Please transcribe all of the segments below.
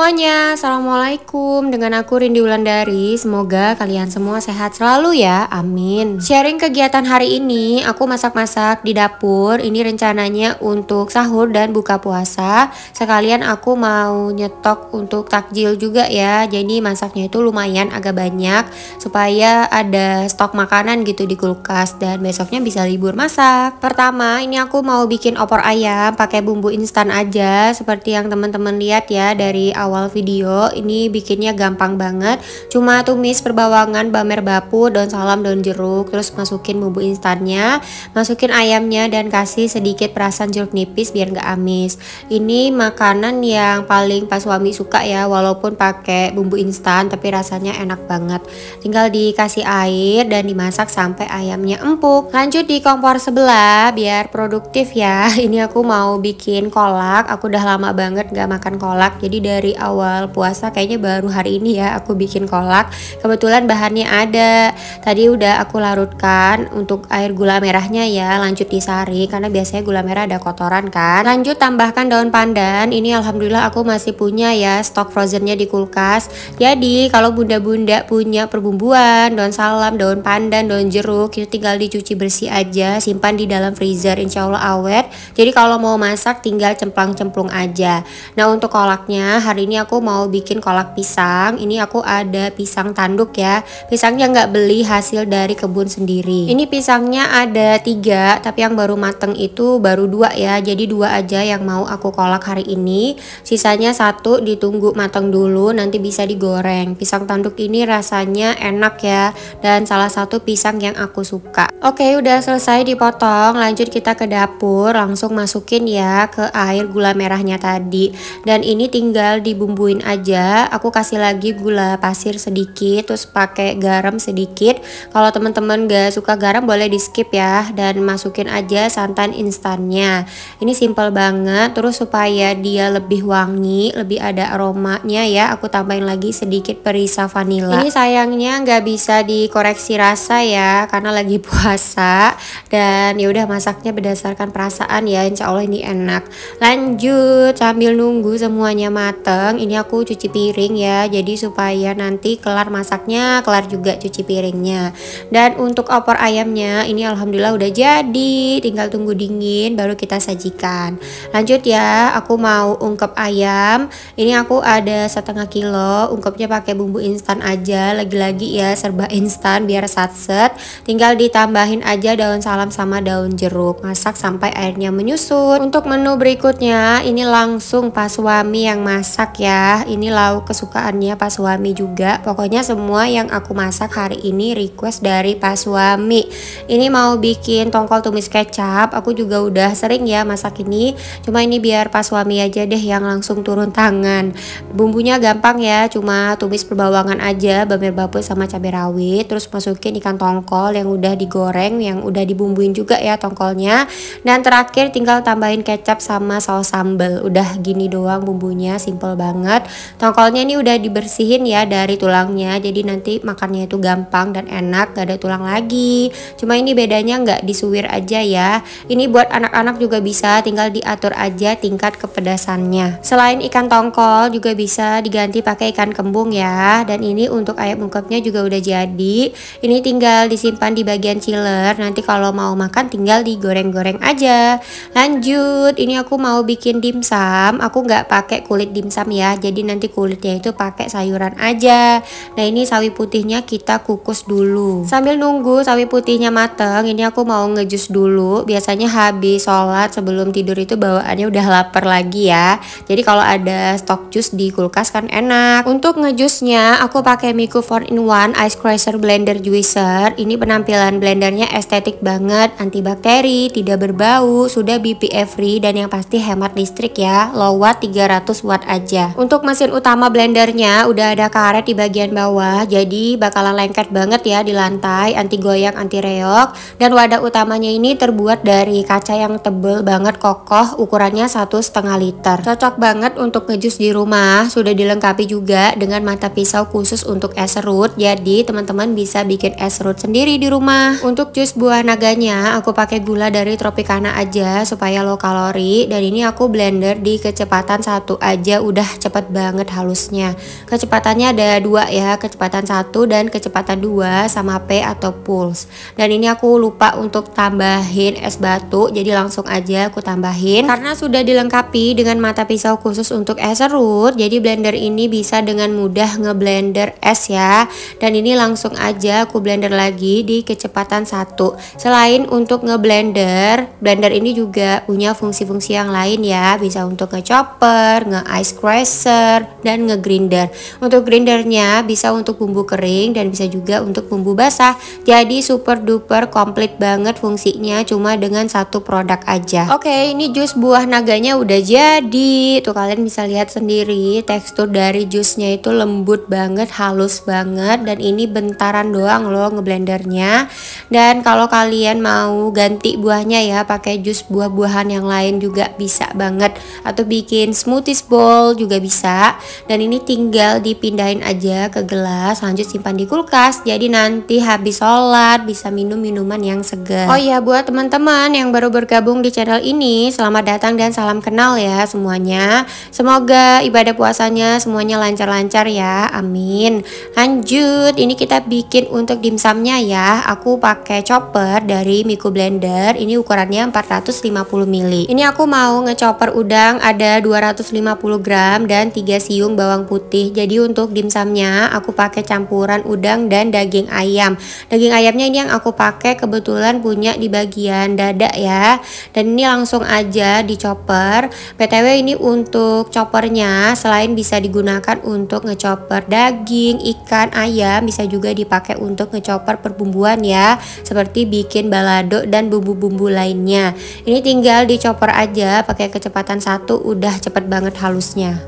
semuanya, Assalamualaikum. Dengan aku Rindi Wulandari. Semoga kalian semua sehat selalu ya, amin. Sharing kegiatan hari ini, aku masak-masak di dapur. Ini rencananya untuk sahur dan buka puasa. Sekalian aku mau nyetok untuk takjil juga ya. Jadi masaknya itu lumayan agak banyak supaya ada stok makanan gitu di kulkas dan besoknya bisa libur masak. Pertama, ini aku mau bikin opor ayam pakai bumbu instan aja seperti yang teman-teman lihat ya dari awal video. Ini bikinnya gampang banget, cuma tumis perbawangan, bamer bapu, daun salam, daun jeruk, terus masukin bumbu instannya, masukin ayamnya dan kasih sedikit perasan jeruk nipis biar nggak amis. Ini makanan yang paling pas suami suka ya, walaupun pakai bumbu instan tapi rasanya enak banget. Tinggal dikasih air dan dimasak sampai ayamnya empuk. Lanjut di kompor sebelah biar produktif ya. Ini aku mau bikin kolak. Aku udah lama banget nggak makan kolak, jadi dari awal puasa kayaknya baru hari ini ya aku bikin kolak. Kebetulan bahannya ada, tadi udah aku larutkan untuk air gula merahnya ya, lanjut disaring karena biasanya gula merah ada kotoran kan. Lanjut tambahkan daun pandan. Ini alhamdulillah aku masih punya ya stok frozennya di kulkas. Jadi kalau bunda-bunda punya perbumbuan, daun salam, daun pandan, daun jeruk, itu tinggal dicuci bersih aja, simpan di dalam freezer, insya Allah awet. Jadi kalau mau masak tinggal cemplang-cemplung aja. Nah untuk kolaknya hari ini aku mau bikin kolak pisang. Ini aku ada pisang tanduk ya, pisangnya nggak beli, hasil dari kebun sendiri. Ini pisangnya ada 3 tapi yang baru mateng itu baru 2 ya, jadi 2 aja yang mau aku kolak hari ini, sisanya 1 ditunggu mateng dulu nanti bisa digoreng. Pisang tanduk ini rasanya enak ya dan salah satu pisang yang aku suka. Oke, udah selesai dipotong, lanjut kita ke dapur, langsung masukin ya ke air gula merahnya tadi. Dan ini tinggal dibumbuin aja. Aku kasih lagi gula pasir sedikit, terus pakai garam sedikit. Kalau teman-teman gak suka garam boleh di skip ya, dan masukin aja santan instannya. Ini simple banget. Terus supaya dia lebih wangi, lebih ada aromanya ya, aku tambahin lagi sedikit perisa vanila. Ini sayangnya nggak bisa dikoreksi rasa ya karena lagi puasa, dan ya udah masaknya berdasarkan perasaan ya, insya Allah ini enak. Lanjut sambil nunggu semuanya mateng, ini aku cuci piring ya, jadi supaya nanti kelar masaknya kelar juga cuci piringnya. Dan untuk opor ayamnya ini alhamdulillah udah jadi, tinggal tunggu dingin baru kita sajikan. Lanjut ya, aku mau ungkep ayam. Ini aku ada 1/2 kilo, ungkepnya pakai bumbu instan aja, lagi-lagi ya serba instan biar satset. Tinggal ditambahin aja daun salam sama daun jeruk, masak sampai airnya menyusut. Untuk menu berikutnya ini langsung pas suami yang masak ya. Ini lauk kesukaannya pas suami juga. Pokoknya semua yang aku masak hari ini request dari pas suami. Ini mau bikin tongkol tumis kecap. Aku juga udah sering ya masak ini, cuma ini biar pas suami aja deh yang langsung turun tangan. Bumbunya gampang ya, cuma tumis perbawangan aja, bawang bapu sama cabai rawit, terus masukin ikan tongkol yang udah digoreng, yang udah dibumbuin juga ya tongkolnya. Dan terakhir tinggal tambahin kecap sama saus sambal. Udah gini doang bumbunya, simple banget. Tongkolnya ini udah dibersihin ya dari tulangnya, jadi nanti makannya itu gampang dan enak, gak ada tulang lagi. Cuma ini bedanya nggak disuwir aja ya. Ini buat anak-anak juga bisa, tinggal diatur aja tingkat kepedasannya. Selain ikan tongkol juga bisa diganti pakai ikan kembung ya. Dan ini untuk ayam ungkepnya juga udah jadi. Ini tinggal disimpan di bagian chiller, nanti kalau mau makan tinggal digoreng-goreng aja. Lanjut, ini aku mau bikin dimsum. Aku nggak pakai kulit dimsum ya, jadi nanti kulitnya itu pakai sayuran aja. Nah ini sawi putihnya kita kukus dulu. Sambil nunggu sawi putihnya mateng, ini aku mau ngejus dulu. Biasanya habis sholat sebelum tidur itu bawaannya udah lapar lagi ya, jadi kalau ada stok jus di kulkas kan enak. Untuk ngejusnya aku pakai Miku 4-in-1 Ice Crusher Blender Juicer. Ini penampilan blendernya estetik banget, antibakteri, tidak berbau, sudah BPA free, dan yang pasti hemat listrik ya, low watt 300 watt aja. Untuk mesin utama blendernya udah ada karet di bagian bawah, jadi bakalan lengket banget ya di lantai, anti goyang, anti reok. Dan wadah utamanya ini terbuat dari kaca yang tebel banget, kokoh, ukurannya 1,5 liter. Cocok banget untuk ngejus di rumah. Sudah dilengkapi juga dengan mata pisau khusus untuk es serut, jadi teman-teman bisa bikin es serut sendiri di rumah. Untuk jus buah naganya aku pakai gula dari Tropicana aja supaya low kalori, dan ini aku blender di kecepatan 1 aja udah cepet banget halusnya. Kecepatannya ada dua ya, kecepatan 1 dan kecepatan 2 sama P atau pulse. Dan ini aku lupa untuk tambahin es batu, jadi langsung aja aku tambahin. Karena sudah dilengkapi dengan mata pisau khusus untuk es serut, jadi blender ini bisa dengan mudah ngeblender es ya. Dan ini langsung aja aku blender lagi di kecepatan 1. Selain untuk ngeblender, blender ini juga punya fungsi-fungsi yang lain ya, bisa untuk ngechopper, nge-ice crusher, dan ngegrinder. Untuk grindernya bisa untuk bumbu kering dan bisa juga untuk bumbu basah. Jadi super duper komplit banget fungsinya cuma dengan satu produk aja. Oke, ini jus buah naganya udah jadi. Tuh kalian bisa lihat sendiri tekstur dari jusnya itu lembut banget, halus banget, dan ini bentaran doang loh ngeblendernya. Dan kalau kalian mau ganti buahnya ya pakai jus buah-buahan yang lain juga bisa banget, atau bikin smoothies bowl juga bisa. Dan ini tinggal dipindahin aja ke gelas, lanjut simpan di kulkas, jadi nanti habis sholat bisa minum minuman yang segar. Oh iya, buat teman-teman yang baru bergabung di channel ini, selamat datang dan salam kenal ya semuanya. Semoga ibadah puasanya semuanya lancar-lancar ya, amin. Lanjut, ini kita bikin untuk dimsumnya ya. Aku pakai chopper dari Miku Blender, ini ukurannya 450 ml. Ini aku mau ngechopper udang ada 250 gram dan 3 siung bawang putih. Jadi untuk dimsumnya aku pakai campuran udang dan daging ayam. Daging ayamnya ini yang aku pakai kebetulan punya di bagian dada ya. Dan ini langsung aja dichopper. BTW ini untuk choppernya selain bisa digunakan untuk ngechopper daging, ikan, ayam, bisa juga dipakai untuk ngechopper perbumbuan ya, seperti bikin balado dan bumbu-bumbu lainnya. Ini tinggal dichopper aja pakai kecepatan 1, udah cepet banget halusnya.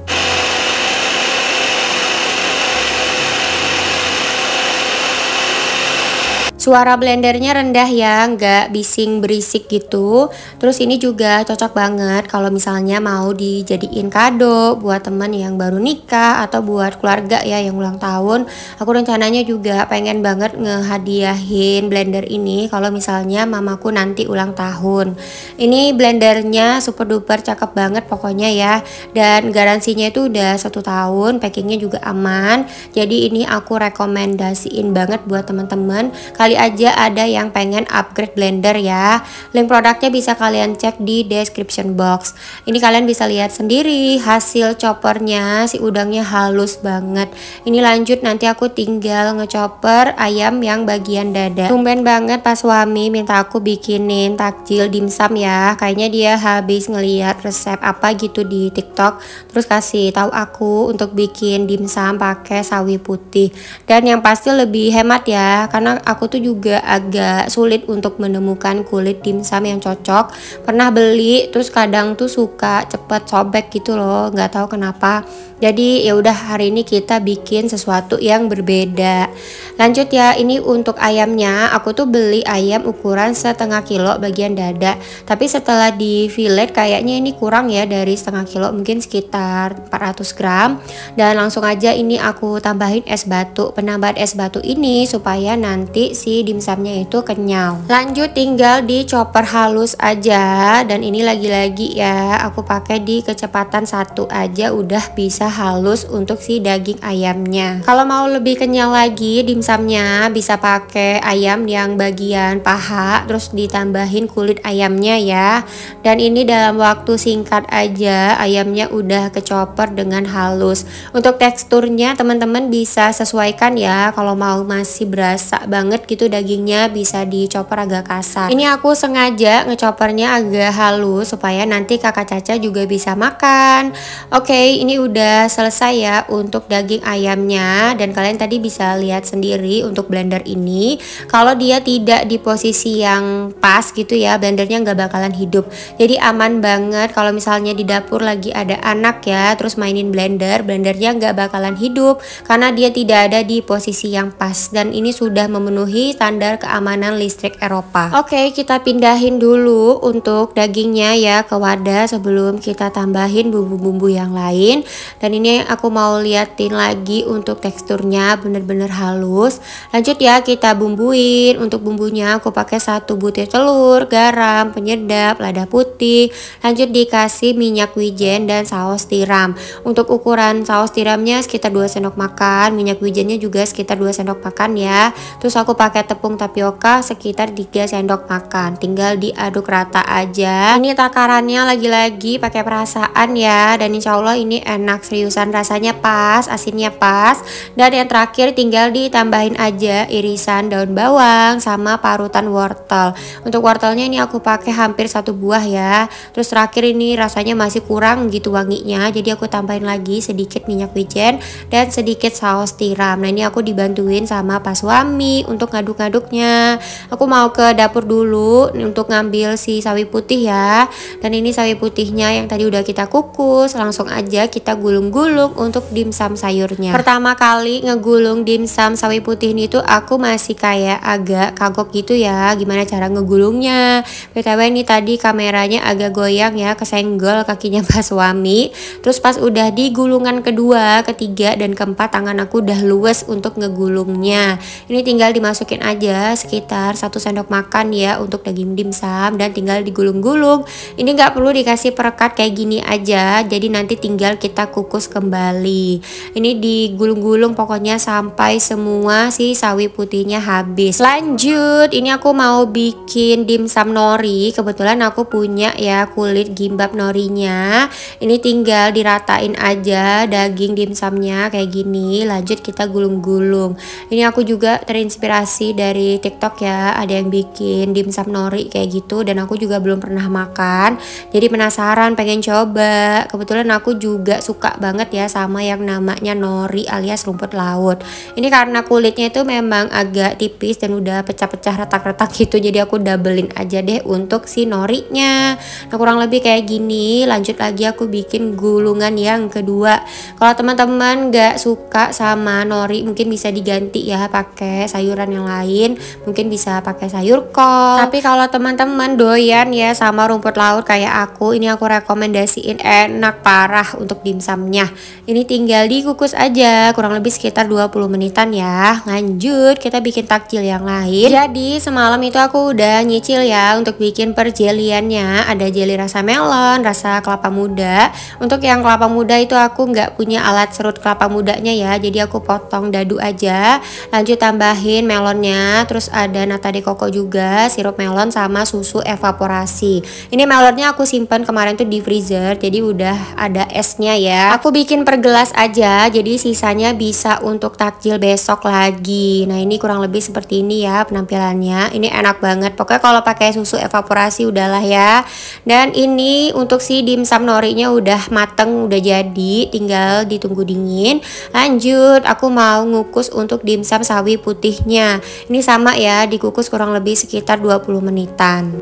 Suara blendernya rendah ya, nggak bising berisik gitu. Terus ini juga cocok banget kalau misalnya mau dijadiin kado buat temen yang baru nikah atau buat keluarga ya yang ulang tahun. Aku rencananya juga pengen banget ngehadiahin blender ini kalau misalnya mamaku nanti ulang tahun. Ini blendernya super duper cakep banget pokoknya ya. Dan garansinya itu udah 1 tahun, packingnya juga aman. Jadi ini aku rekomendasiin banget buat teman-teman. Kali aja ada yang pengen upgrade blender ya. Link produknya bisa kalian cek di description box. Ini kalian bisa lihat sendiri hasil choppernya, si udangnya halus banget. Ini lanjut nanti aku tinggal ngechopper ayam yang bagian dada. Tumben banget pas suami minta aku bikinin takjil dimsum ya. Kayaknya dia habis ngeliat resep apa gitu di TikTok, terus kasih tahu aku untuk bikin dimsum pakai sawi putih. Dan yang pasti lebih hemat ya, karena aku tuh juga agak sulit untuk menemukan kulit dimsum yang cocok. Pernah beli terus kadang tuh suka cepet sobek gitu loh, nggak tahu kenapa. Jadi ya udah, hari ini kita bikin sesuatu yang berbeda. Lanjut ya, ini untuk ayamnya aku tuh beli ayam ukuran setengah kilo bagian dada. Tapi setelah di fillet kayaknya ini kurang ya dari setengah kilo, mungkin sekitar 400 gram. Dan langsung aja ini aku tambahin es batu. Penambahan es batu ini supaya nanti si dimsumnya itu kenyal. Lanjut tinggal di chopper halus aja. Dan ini lagi-lagi ya aku pakai di kecepatan 1 aja udah bisa halus untuk si daging ayamnya. Kalau mau lebih kenyal lagi dimsumnya bisa pakai ayam yang bagian paha terus ditambahin kulit ayamnya ya. Dan ini dalam waktu singkat aja ayamnya udah kechopper dengan halus. Untuk teksturnya teman-teman bisa sesuaikan ya. Kalau mau masih berasa banget gitu dagingnya bisa dichopper agak kasar. Ini aku sengaja ngechoppernya agak halus supaya nanti kakak Caca juga bisa makan. Oke, ini udah selesai ya untuk daging ayamnya. Dan kalian tadi bisa lihat sendiri untuk blender ini, kalau dia tidak di posisi yang pas gitu ya, blendernya nggak bakalan hidup. Jadi aman banget kalau misalnya di dapur lagi ada anak ya terus mainin blender, blendernya nggak bakalan hidup karena dia tidak ada di posisi yang pas. Dan ini sudah memenuhi sesuai standar keamanan listrik Eropa. Oke, kita pindahin dulu untuk dagingnya ya ke wadah sebelum kita tambahin bumbu-bumbu yang lain. Dan ini aku mau liatin lagi untuk teksturnya bener-bener halus. Lanjut ya, kita bumbuin. Untuk bumbunya aku pakai 1 butir telur, garam, penyedap, lada putih. Lanjut dikasih minyak wijen dan saus tiram. Untuk ukuran saus tiramnya sekitar 2 sendok makan, minyak wijennya juga sekitar 2 sendok makan ya. Terus aku pakai tepung tapioka sekitar 3 sendok makan. Tinggal diaduk rata aja. Ini takarannya lagi-lagi pakai perasaan ya, dan insya Allah ini enak seriusan, rasanya pas, asinnya pas. Dan yang terakhir tinggal ditambahin aja irisan daun bawang sama parutan wortel. Untuk wortelnya ini aku pakai hampir 1 buah ya. Terus terakhir ini rasanya masih kurang gitu wanginya, jadi aku tambahin lagi sedikit minyak wijen dan sedikit saus tiram. Nah ini aku dibantuin sama pas suami untuk ngaduk-ngaduknya. Aku mau ke dapur dulu untuk ngambil si sawi putih ya. Dan ini sawi putihnya yang tadi udah kita kukus, langsung aja kita gulung-gulung untuk dimsum sayurnya. Pertama kali ngegulung dimsum sawi putih ini tuh aku masih kayak agak kagok gitu ya, gimana cara ngegulungnya. BTW ini tadi kameranya agak goyang ya, kesenggol kakinya pas suami. Terus pas udah di gulungan kedua, ketiga, dan keempat tangan aku udah luwes untuk ngegulungnya. Ini tinggal dimasukin aja sekitar 1 sendok makan ya untuk daging dimsum dan tinggal digulung-gulung. Ini nggak perlu dikasih perekat kayak gini aja, jadi nanti tinggal kita kukus kembali. Ini digulung-gulung pokoknya sampai semua si sawi putihnya habis. Lanjut, ini aku mau bikin dimsum nori. Kebetulan aku punya ya kulit gimbap norinya. Ini tinggal diratain aja daging dimsumnya kayak gini. Lanjut kita gulung-gulung. Ini aku juga terinspirasi dari TikTok ya, ada yang bikin dimsum nori kayak gitu dan aku juga belum pernah makan, jadi penasaran pengen coba. Kebetulan aku juga suka banget ya sama yang namanya nori alias rumput laut. Ini karena kulitnya itu memang agak tipis dan udah pecah-pecah retak-retak gitu, jadi aku doublein aja deh untuk si norinya. Nah kurang lebih kayak gini. Lanjut lagi aku bikin gulungan yang kedua. Kalau teman-teman gak suka sama nori mungkin bisa diganti ya pakai sayuran yang lain, mungkin bisa pakai sayur kol. Tapi kalau teman-teman doyan ya sama rumput laut kayak aku, ini aku rekomendasiin, enak parah untuk dimsumnya. Ini tinggal dikukus aja kurang lebih sekitar 20 menitan ya. Lanjut kita bikin takjil yang lain. Jadi semalam itu aku udah nyicil ya untuk bikin perjeliannya. Ada jeli rasa melon, rasa kelapa muda. Untuk yang kelapa muda itu aku nggak punya alat serut kelapa mudanya ya, jadi aku potong dadu aja. Lanjut tambahin melonnya, terus ada nata de coco juga, sirup melon sama susu evaporasi. Ini melonnya aku simpan kemarin tuh di freezer, jadi udah ada esnya ya. Aku bikin per gelas aja, jadi sisanya bisa untuk takjil besok lagi. Nah ini kurang lebih seperti ini ya penampilannya. Ini enak banget, pokoknya kalau pakai susu evaporasi udahlah ya. Dan ini untuk si dimsum norinya udah mateng, udah jadi, tinggal ditunggu dingin. Lanjut aku mau ngukus untuk dimsum sawi putihnya. Ini sama ya, dikukus kurang lebih sekitar 20 menitan.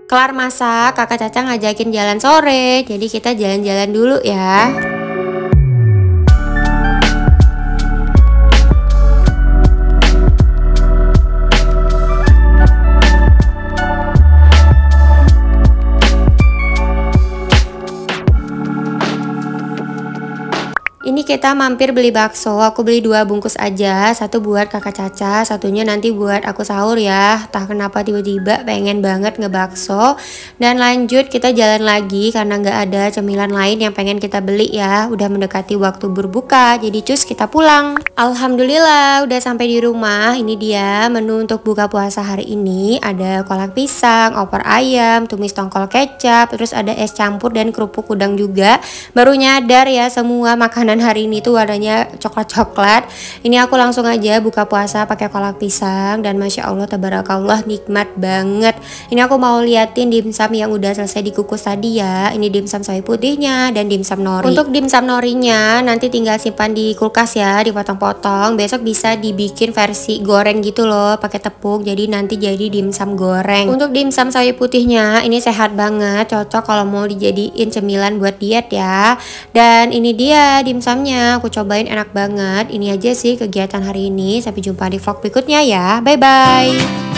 Kelar masak, kakak Caca ngajakin jalan sore, jadi kita jalan-jalan dulu ya. Ini kita mampir beli bakso, aku beli 2 bungkus aja, 1 buat kakak Caca, satunya nanti buat aku sahur ya. Entah kenapa tiba-tiba pengen banget ngebakso. Dan lanjut kita jalan lagi karena nggak ada cemilan lain yang pengen kita beli ya. Udah mendekati waktu berbuka, jadi cus kita pulang. Alhamdulillah udah sampai di rumah. Ini dia menu untuk buka puasa hari ini. Ada kolak pisang, opor ayam, tumis tongkol kecap, terus ada es campur dan kerupuk udang juga. Baru nyadar ya semua makanan hari ini tuh warnanya coklat-coklat. Ini aku langsung aja buka puasa pakai kolak pisang dan masya Allah tabarakallah nikmat banget. Ini aku mau liatin dimsum yang udah selesai dikukus tadi ya. Ini dimsum sawi putihnya dan dimsum nori. Untuk dimsum norinya nanti tinggal simpan di kulkas ya, dipotong-potong. Besok bisa dibikin versi goreng gitu loh, pakai tepung. Jadi nanti jadi dimsum goreng. Untuk dimsum sawi putihnya ini sehat banget, cocok kalau mau dijadiin cemilan buat diet ya. Dan ini dia dimsumnya. rasanya, aku cobain enak banget. Ini aja sih kegiatan hari ini. Sampai jumpa di vlog berikutnya ya. Bye bye.